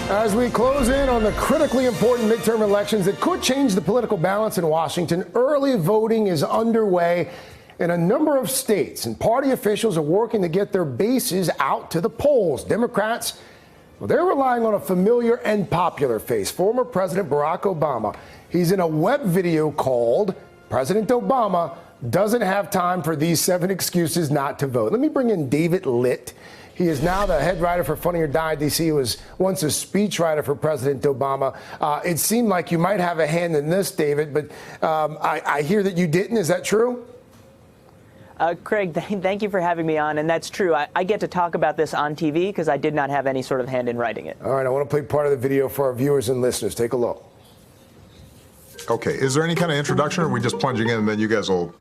As we close in on the critically important midterm elections that could change the political balance in Washington, early voting is underway in a number of states, and party officials are working to get their bases out to the polls. Democrats, well, they're relying on a familiar and popular face, former President Barack Obama. He's in a web video called President Obama Doesn't Have Time for These 7 Excuses Not to Vote. Let me bring in David Litt. He is now the head writer for Funny or Die DC. He was once a speechwriter for President Obama. It seemed like you might have a hand in this, David, but I hear that you didn't. Is that true? Craig, thank you for having me on, and that's true. I get to talk about this on TV because I did not have any sort of hand in writing it. All right, I want to play part of the video for our viewers and listeners. Take a look. Okay, is there any kind of introduction, or are we just plunging in and then you guys will...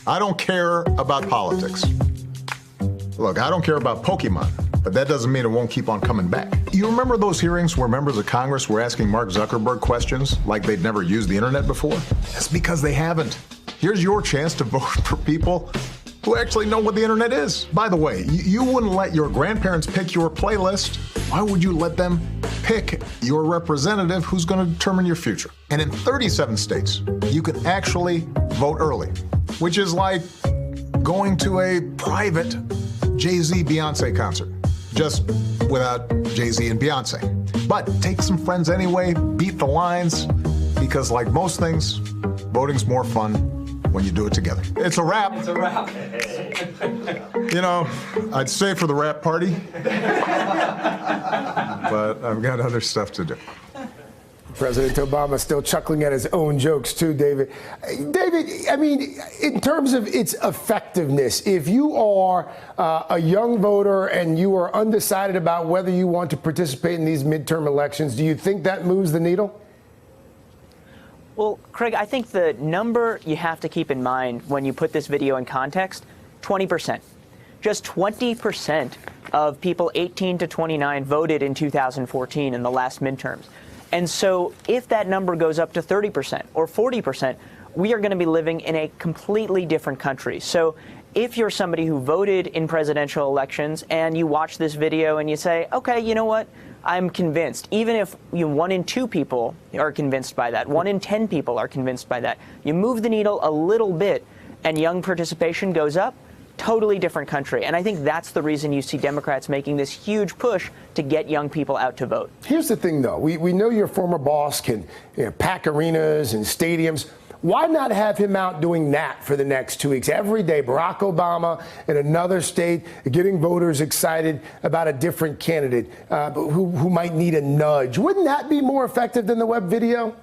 I don't care about politics. Look, I don't care about Pokemon, but that doesn't mean it won't keep on coming back. You remember those hearings where members of Congress were asking Mark Zuckerberg questions like they'd never used the internet before? That's because they haven't. Here's your chance to vote for people who actually know what the internet is. By the way, you wouldn't let your grandparents pick your playlist. Why would you let them pick your representative who's going to determine your future? And in 37 states, you can actually vote early, which is like going to a private Jay-Z Beyonce concert, just without Jay-Z and Beyonce. But take some friends anyway, beat the lines, because like most things, voting's more fun when you do it together. It's a wrap. It's a wrap. You know, I'd stay for the wrap party, but I've got other stuff to do. President Obama still chuckling at his own jokes, too, David. David, I mean, in terms of its effectiveness, if you are a young voter and you are undecided about whether you want to participate in these midterm elections, do you think that moves the needle? Well, Craig, I think the number you have to keep in mind when you put this video in context, 20%. Just 20% of people 18 to 29 voted in 2014 in the last midterms. And so if that number goes up to 30% or 40%, we are going to be living in a completely different country. So if you're somebody who voted in presidential elections and you watch this video and you say, okay, you know what, I'm convinced, even if 1 in 2 people are convinced by that, 1 in 10 people are convinced by that, you move the needle a little bit and young participation goes up, totally different country. And I think that's the reason you see Democrats making this huge push to get young people out to vote. Here's the thing, though. We know your former boss can pack arenas and stadiums. Why not have him out doing that for the next 2 weeks? Every day, Barack Obama in another state getting voters excited about a different candidate who might need a nudge. Wouldn't that be more effective than the web video?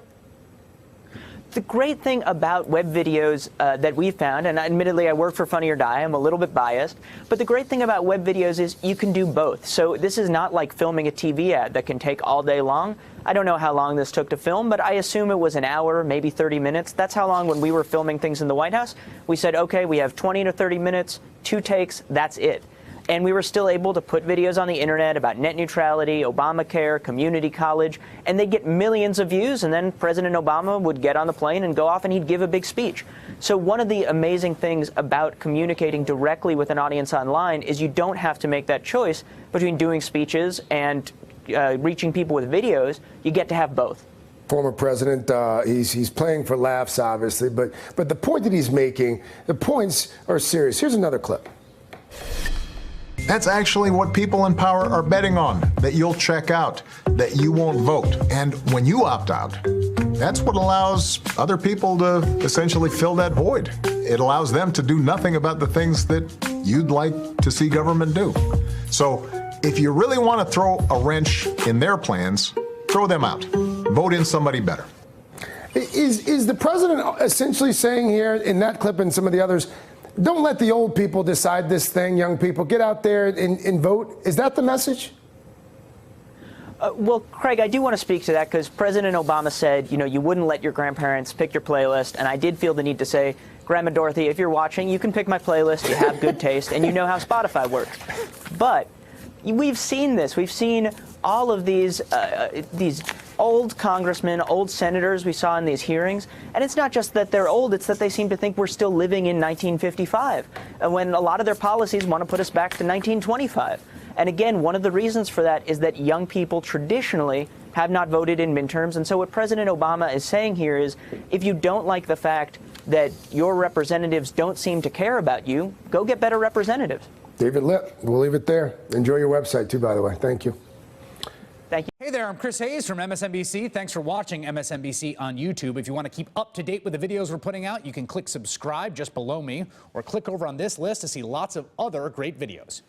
The great thing about web videos that we found, and admittedly I work for Funny or Die, I'm a little bit biased, but the great thing about web videos is you can do both. So this is not like filming a TV ad that can take all day long. I don't know how long this took to film, but I assume it was an hour, maybe 30 minutes. That's how long when we were filming things in the White House. We said, okay, we have 20 to 30 minutes, 2 takes, that's it. And we were still able to put videos on the internet about net neutrality, Obamacare, community college, and they'd get millions of views, and then President Obama would get on the plane and go off and he'd give a big speech. So one of the amazing things about communicating directly with an audience online is you don't have to make that choice between doing speeches and reaching people with videos. You get to have both. Former president, he's playing for laughs, obviously, but the point that he's making, the points are serious. Here's another clip. That's actually what people in power are betting on, that you'll check out, that you won't vote. And when you opt out, that's what allows other people to essentially fill that void. It allows them to do nothing about the things that you'd like to see government do. So if you really want to throw a wrench in their plans, throw them out. Vote in somebody better. Is the president essentially saying here in that clip and some of the others, don't let the old people decide this thing, young people, get out there and vote? Is that the message? Well, Craig, I do want to speak to that because President Obama said, you know, you wouldn't let your grandparents pick your playlist. And I did feel the need to say, Grandma Dorothy, if you're watching, you can pick my playlist. You have good taste and you know how Spotify works. But we've seen this. We've seen all of these old congressmen, old senators we saw in these hearings. And it's not just that they're old, it's that they seem to think we're still living in 1955, when a lot of their policies want to put us back to 1925. And again, one of the reasons for that is that young people traditionally have not voted in midterms. And so what President Obama is saying here is, if you don't like the fact that your representatives don't seem to care about you, go get better representatives. David Lipp, we'll leave it there. Enjoy your website, too, by the way. Thank you. Thank you. Hey there, I'm Chris Hayes from MSNBC. Thanks for watching MSNBC on YouTube. If you want to keep up to date with the videos we're putting out, you can click subscribe just below me or click over on this list to see lots of other great videos.